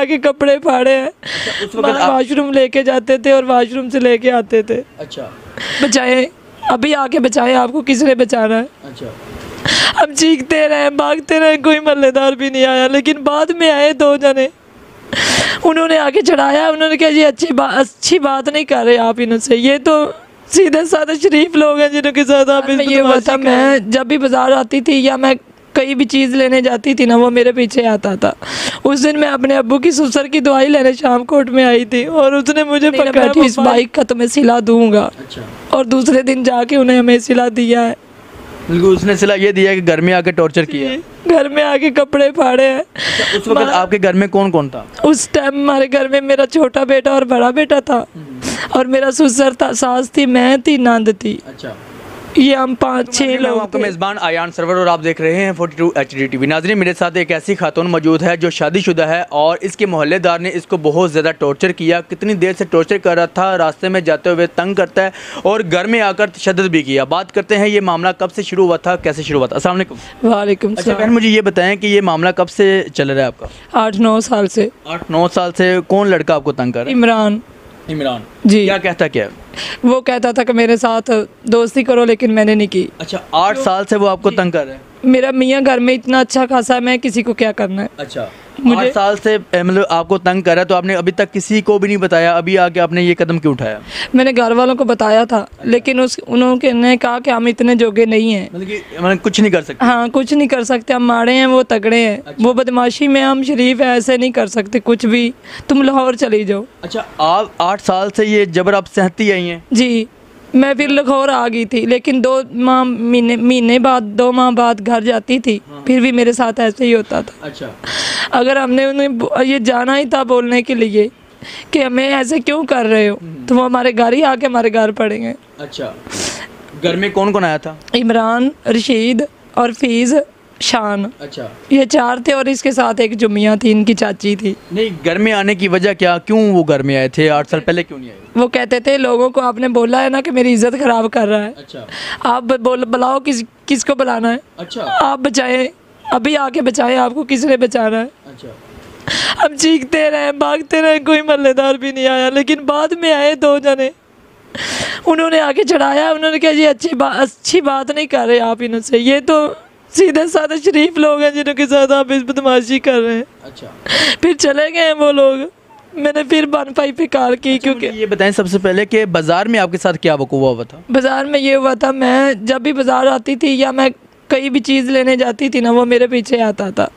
आके कपड़े फाड़े हैं। उस वक्त वाशरूम लेके जाते थे और वाशरूम से लेके आते थे। अच्छा बचाए, अभी आके बचाए, आपको किसने बचाना है? अच्छा। हम चीखते रहे, भागते रहे, कोई मल्लेदार भी नहीं आया। लेकिन बाद में आए 2 जने, उन्होंने आके चढ़ाया। उन्होंने कहा ये अच्छी बात नहीं कर रहे आप इनसे, ये तो सीधे साधे शरीफ लोग हैं जिनके साथ आप ये हुआ था। मैं जब भी बाजार आती थी या मैं कहीं भी चीज़ लेने जाती थी ना, वो मेरे पीछे आता था। उस दिन मैं अपने अब्बू की सुसर की दवाई लेने शाम कोट में आई थी और उसने मुझे पकड़ा कि इस बाइक का तो मैं सिला दूंगा। अच्छा। और दूसरे दिन जाके उन्हें हमें सिला दिया है। बिल्कुल, उसने सिला ये दिया कि घर में आके टॉर्चर किया, घर में आके कपड़े फाड़े हैं। अच्छा, उस वक्त आपके घर में कौन कौन था? उस टाइम हमारे घर में मेरा छोटा बेटा और बड़ा बेटा था और मेरा सुसर था, सास थी, मैं थी, नंद थी। अच्छा। ये हम 5-6 लोग आपका मेज़बान आयान सरवर और आप देख रहे हैं 42 HD TV। नाज़रीन, मेरे साथ एक ऐसी खातून मौजूद है जो शादीशुदा है और इसके मोहल्लेदार ने इसको बहुत ज़्यादा टॉर्चर किया। कितनी देर से टॉर्चर कर रहा था, रास्ते में जाते हुए तंग करता है और घर में आकर तशद्दुद भी किया। बात करते हैं ये मामला कब से शुरू हुआ था, कैसे शुरू हुआ था। अस्सलाम वालेकुम। वालेकुम अच्छा बहन, मुझे ये बताएं कि ये मामला कब से चल रहा है आपका? 8-9 साल से। 8-9 साल से। कौन लड़का आपको तंग कर रहा है? इमरान। इमरान जी। क्या कहता क्या? वो कहता था कि मेरे साथ दोस्ती करो, लेकिन मैंने नहीं की। अच्छा, 8 साल से वो आपको तंग कर रहे हैं? मेरा मियाँ घर में इतना अच्छा खासा है, मैं किसी को क्या करना है। अच्छा, 8 साल से मतलब आपको तंग कर रहा है, तो आपने अभी तक किसी को भी नहीं बताया? अभी आके आपने ये कदम क्यों उठाया? मैंने घर वालों को बताया था, लेकिन उन्होंने कहा कि हम इतने जोगे नहीं हैं, मतलब कुछ नहीं कर सकते। हाँ, कुछ नहीं कर सकते, हम माड़े हैं, वो तगड़े हैं। अच्छा। वो बदमाशी में, हम शरीफ है, ऐसे नहीं कर सकते कुछ भी, तुम लाहौर चली जाओ। अच्छा, आप 8 साल से ये जबर आप सहती आई हैं? जी। मैं फिर लाहौर आ गई थी, लेकिन 2 महीने बाद, 2 माह बाद घर जाती थी। हाँ। फिर भी मेरे साथ ऐसे ही होता था। अच्छा। अगर हमने उन्हें ये जाना ही था बोलने के लिए कि हमें ऐसे क्यों कर रहे हो, तो वो हमारे घर ही आके हमारे घर पड़ेंगे। अच्छा, घर में कौन कौन आया था? इमरान, रशीद और फीज़, शान। अच्छा, ये 4 थे और इसके साथ एक जुमिया थी, इनकी चाची थी। नहीं, घर में आने की वजह क्या, क्यों वो घर में आए थे? 8 साल पहले क्यों नहीं आए? वो कहते थे लोगों को आपने बोला है ना कि मेरी इज्जत खराब कर रहा है। अच्छा। आप बुलाओ, किसको बुलाना है? अच्छा। आप बचाए, अभी आके बचाए, आपको किसने बचाना है? अच्छा। हम चीखते रहे, भागते रहे, कोई मल्लेदार भी नहीं आया। लेकिन बाद में आए 2 जने, उन्होंने आके चढ़ाया। उन्होंने कहा ये अच्छी बात नहीं कर रहे आप इनसे, ये तो सीधे साधे शरीफ लोग हैं जिनके साथ आप इस बदमाशी कर रहे हैं। अच्छा। फिर चले गए वो लोग, मैंने फिर बन पाई पे कार की। अच्छा, क्योंकि ये बताएं सबसे पहले कि बाज़ार में आपके साथ क्या वक़ूआ हुआ था? बाज़ार में ये हुआ था, मैं जब भी बाज़ार आती थी या मैं कहीं भी चीज़ लेने जाती थी ना, वो मेरे पीछे आता था।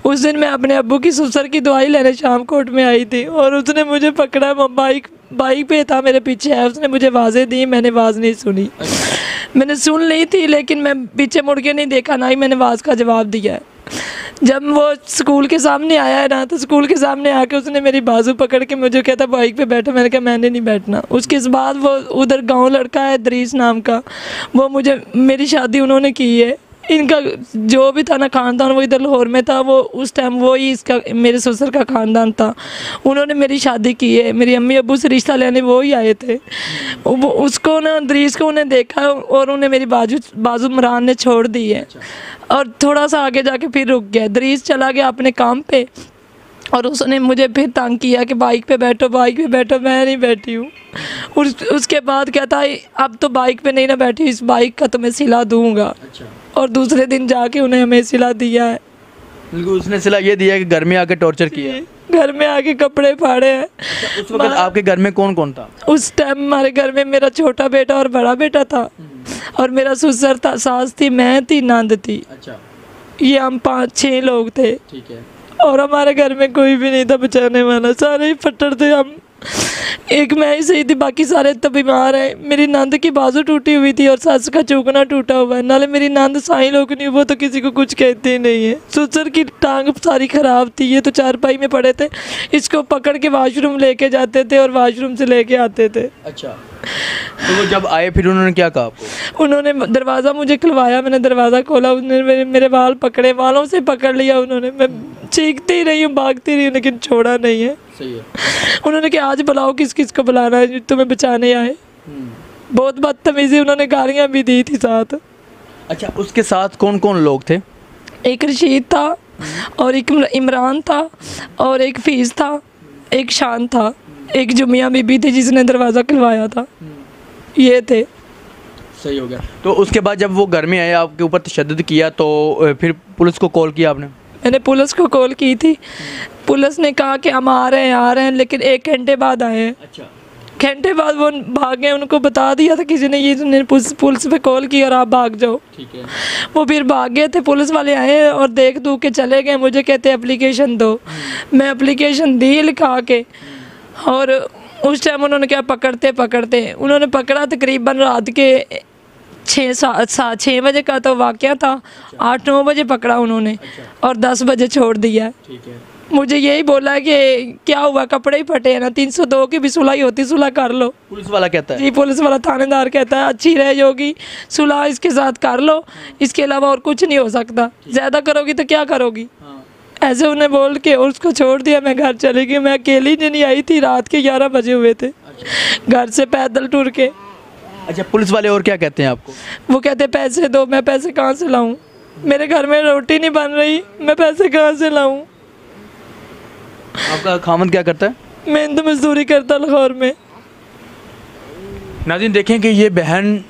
उस दिन मैं अपने अब्बू की सुसर की दवाई लेने शाम कोट में आई थी और उसने मुझे पकड़ा, बाइक पे था, मेरे पीछे है। उसने मुझे आवाज़ें दी, मैंने आवाज़ नहीं सुनी। मैंने सुन ली थी, लेकिन मैं पीछे मुड़ के नहीं देखा, ना ही मैंने आवाज़ का जवाब दिया है। जब वो स्कूल के सामने आया है ना, तो स्कूल के सामने आके उसने मेरी बाजू पकड़ के मुझे कहता बाइक पे बैठो। मैंने कहा मैंने नहीं बैठना। उसके बाद वो उधर गांव लड़का है दरीस नाम का, वो मुझे, मेरी शादी उन्होंने की है, इनका जो भी था ना खानदान, वो इधर लाहौर में था। वो उस टाइम वो ही इसका, मेरे ससुर का खानदान था। उन्होंने मेरी शादी की है, मेरी अम्मी अब्बू से रिश्ता लेने वो ही आए थे। वो उसको ना, दरीस को उन्हें देखा और उन्हें मेरी बाजू मरान ने छोड़ दी है। और थोड़ा सा आगे जाके फिर रुक गया। दरीस चला गया अपने काम पे और उसने मुझे फिर तंग किया कि बाइक पे बैठो, बाइक पे बैठो। मैं नहीं बैठी हूँ। उसके बाद कहता है अब तो बाइक पे नहीं ना बैठी, इस बाइक का तो मैं सिला दूँगा। अच्छा। और दूसरे दिन जाके उन्हें हमें सिला दिया है। बिल्कुल, उसने सिला ये दिया कि घर में आके टॉर्चर किया, घर में आके कपड़े फाड़े हैं। अच्छा, उस वक्त आपके घर में कौन कौन था? उस टाइम हमारे घर में मेरा छोटा बेटा और बड़ा बेटा था और मेरा सुसर था, सास थी, मैं थी, नंद थी। अच्छा। ये हम 5-6 लोग थे। ठीक है। और हमारे घर में कोई भी नहीं था बचाने वाला, सारे ही फट्टर थे। हम एक मैं ही सही थी, बाकी सारे तो बीमार हैं। मेरी नंद की बाजू टूटी हुई थी और सास का चूकना टूटा हुआ है। नाले मेरी नंद साई लोग नहीं, वो तो किसी को कुछ कहते ही नहीं है। ससुर की टांग सारी ख़राब थी, ये तो चारपाई में पड़े थे। इसको पकड़ के वाशरूम लेके जाते थे और वाशरूम से लेके आते थे। अच्छा। तो वो जब आए फिर उन्होंने क्या कहा आपको? उन्होंने दरवाज़ा मुझे खुलवाया, मैंने दरवाज़ा खोला, उसने मेरे बाल पकड़े, बालों से पकड़ लिया उन्होंने। मैं चीखती ही रही हूँ, भागती रही हूँ, लेकिन छोड़ा नहीं है। सही है। उन्होंने कहा आज बुलाओ, किस किस को बुलाना है, तुम्हें बचाने आए। बहुत बदतमीजी, उन्होंने गालियाँ भी दी थी साथ। अच्छा, उसके साथ कौन कौन लोग थे? एक रशीद था, और एक इमरान था और एक फीस था, एक शान था, एक जुमिया बीबी थी जिसने दरवाज़ा खुलवाया था। ये थे। सही हो गया। तो उसके बाद जब वो घर में आए आपके ऊपर तशद्दुद किया तो फिर पुलिस को कॉल किया आपने? मैंने पुलिस को कॉल की थी। पुलिस ने कहा कि हम आ रहे हैं, लेकिन 1 घंटे बाद आए हैं। अच्छा। घंटे बाद वो भाग गए। उनको बता दिया था किसी ने, ये पुलिस पे कॉल की और आप भाग जाओ। ठीक है। वो फिर भाग गए थे। पुलिस वाले आए और देख दू के चले गए। मुझे कहते एप्लीकेशन दो। मैं एप्लीकेशन दी लिखा के, और उस टाइम उन्होंने क्या पकड़ते उन्होंने पकड़ा। तकरीबन रात के 6 बजे का तो वाक़या था। 8-9 बजे पकड़ा उन्होंने और 10 बजे छोड़ दिया। ठीक है। मुझे यही बोला कि क्या हुआ, कपड़े ही फटे हैं ना, 302 की भी सुलह होती, सुलह कर लो। पुलिस वाला कहता है? जी, पुलिस वाला थानेदार कहता है अच्छी रह जाओगी, सुलह इसके साथ कर लो, इसके अलावा और कुछ नहीं हो सकता, ज़्यादा करोगी तो क्या करोगी। ऐसे उन्हें बोल के और उसको छोड़ दिया। मैं घर चली गई। मैं अकेली नहीं आई थी। रात के 11 बजे हुए थे। घर से पैदल टूर के। अच्छा, पुलिस वाले और क्या कहते हैं आपको? वो कहते पैसे दो। मैं पैसे कहाँ से लाऊं? मेरे घर में रोटी नहीं बन रही, मैं पैसे कहाँ से लाऊं? आपका खामन क्या करता है? मैं तो मजदूरी करता लाहौर में। नाज़रीन देखें कि ये बहन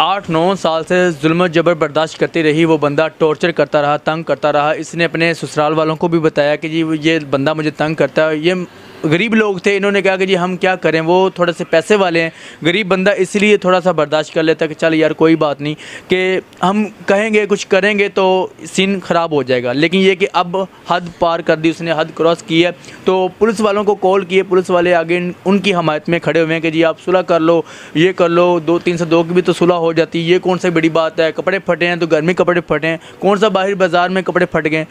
8-9 साल से जुल्म जबर बर्दाश्त करती रही। वो बंदा टॉर्चर करता रहा, तंग करता रहा। इसने अपने ससुराल वालों को भी बताया कि जी ये बंदा मुझे तंग करता है। ये गरीब लोग थे, इन्होंने कहा कि जी हम क्या करें, वो थोड़े से पैसे वाले हैं, गरीब बंदा इसलिए थोड़ा सा बर्दाश्त कर लेता कि चल यार कोई बात नहीं, कि हम कहेंगे कुछ करेंगे तो सीन ख़राब हो जाएगा। लेकिन ये कि अब हद पार कर दी उसने, हद क्रॉस की है। तो पुलिस वालों को कॉल किए, पुलिस वाले आगे उनकी हमायत में खड़े हुए हैं कि जी आप सुलह कर लो, ये कर लो, 302 की भी तो सुलह हो जाती है, ये कौन सी बड़ी बात है, कपड़े फटे हैं तो घर में कपड़े फटे हैं, कौन सा बाहर बाज़ार में कपड़े फट गए।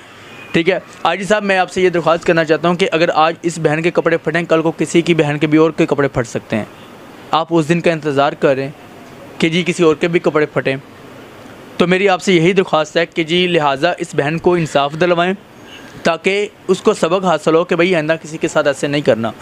ठीक है। आजी साहब, मैं आपसे ये दरख्वास्त करना चाहता हूँ कि अगर आज इस बहन के कपड़े फटें, कल को किसी की बहन के भी और के कपड़े फट सकते हैं। आप उस दिन का इंतज़ार करें कि जी किसी और के भी कपड़े फटें। तो मेरी आपसे यही दरख्वास्त है कि जी लिहाजा इस बहन को इंसाफ दिलवाएं ताकि उसको सबक हासिल हो कि भाई आइंदा किसी के साथ ऐसे नहीं करना।